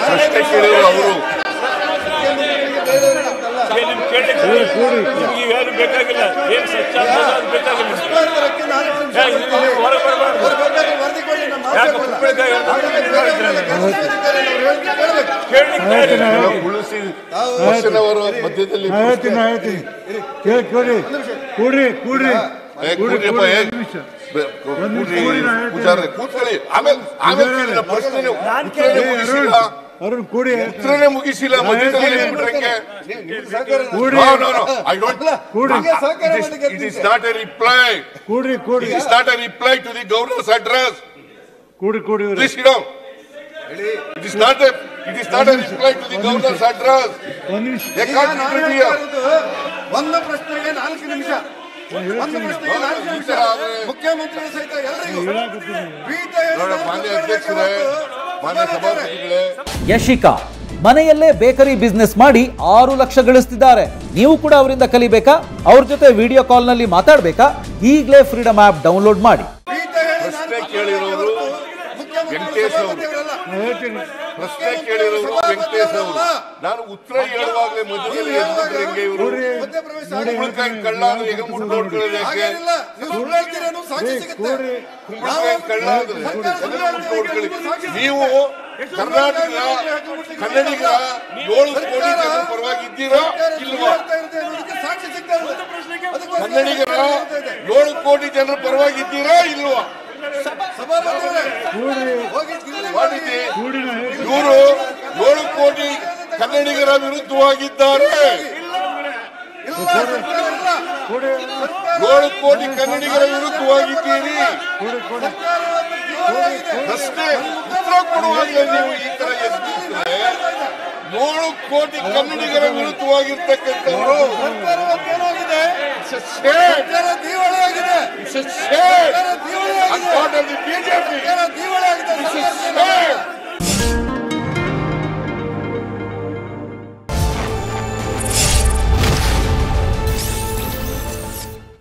ಪ್ರಶ್ನೆ ಕೇಳಿದ್ರು ಅವರು ಯಾರು ಬೇಕಾಗಿಲ್ಲ ಏನ್ ಸಚ್ಚ ಬೇಕಾಗಿಲ್ಲ ಮಧ್ಯದಲ್ಲಿ ಕೂತ್ಕೊಳ್ಳಿ ಆಮೇಲೆ ಉತ್ತರನೇ ಮುಗಿಸಿಲ್ಲ ಮಧ್ಯದಲ್ಲಿ it is not a reply to the governor's address. Please sit down. It is not a reply to the governor's address. They can't interfere. ಒಂದು ಪ್ರಶ್ನೆಗೆ 4 ನಿಮಿಷ ಮುಖ್ಯಮಂತ್ರಿ ಸಹಿತ ಯಶಿಕಾ ಮನೆಯಲ್ಲೇ ಬೇಕರಿ ಬಿಸ್ನೆಸ್ ಮಾಡಿ 6 ಲಕ್ಷ ಗಳಿಸ್ತಿದ್ದಾರೆ. ನೀವು ಕೂಡ ಅವರಿಂದ ಕಲಿಬೇಕಾ? ಅವ್ರ ಜೊತೆ ವಿಡಿಯೋ ಕಾಲ್ ನಲ್ಲಿ ಮಾತಾಡಬೇಕಾ? ಈಗಲೇ ಫ್ರೀಡಮ್ ಆಪ್ ಡೌನ್ಲೋಡ್ ಮಾಡಿ. ಪ್ರಶ್ನೆ ಕೇಳಿರೋರು ವೆಂಕಟೇಶ್ ಅವರು, ಪ್ರಶ್ನೆ ಕೇಳಿರೋರು ವೆಂಕಟೇಶ್ ಅವರು. ನಾನು ಉತ್ತರ ಹೇಳುವಾಗಲೇ ಮಧ್ಯದಲ್ಲಿ ಎದ್ಬಿಟ್ರೆ ಹೆಂಗೆ ಇವರು ಕುಂಬಳಕಾಯಿ ಕಳ್ಳ ಈಗ ಮುಟ್ಟು ನೋಡ್ಕೊಳ್ಳೋದು ಯಾಕೆ? ಕುಂಬಳಕಾಯಿ ಕಳ್ಳ ಅಂದ್ರೆ ನೀವು ಕರ್ನಾಟಕ ಕನ್ನಡಿಗರ 7 ಕೋಟಿ ಜನರ ಪರವಾಗಿದ್ದೀರಾ ಇಲ್ವಾ? ಕನ್ನಡಿಗರ 7 ಕೋಟಿ ಜನರ ಪರವಾಗಿದ್ದೀರಾ ಇಲ್ವಾ? ಇವರು 7 ಕೋಟಿ ಕನ್ನಡಿಗರ ವಿರುದ್ಧವಾಗಿದ್ದಾರೆ. 7 ಕೋಟಿ ಕನ್ನಡಿಗರ ವಿರುದ್ಧವಾಗಿದ್ದೀರಿ. ಪ್ರಶ್ನೆ ಉತ್ತರ ಕೊಡುವಾಗಲೇ ನೀವು ಈ ತರ ಎದ್ದಿದ್ರೆ 7 ಕೋಟಿ ಕನ್ನಡಿಗರ ವಿರುದ್ಧವಾಗಿರ್ತಕ್ಕಂಥವರು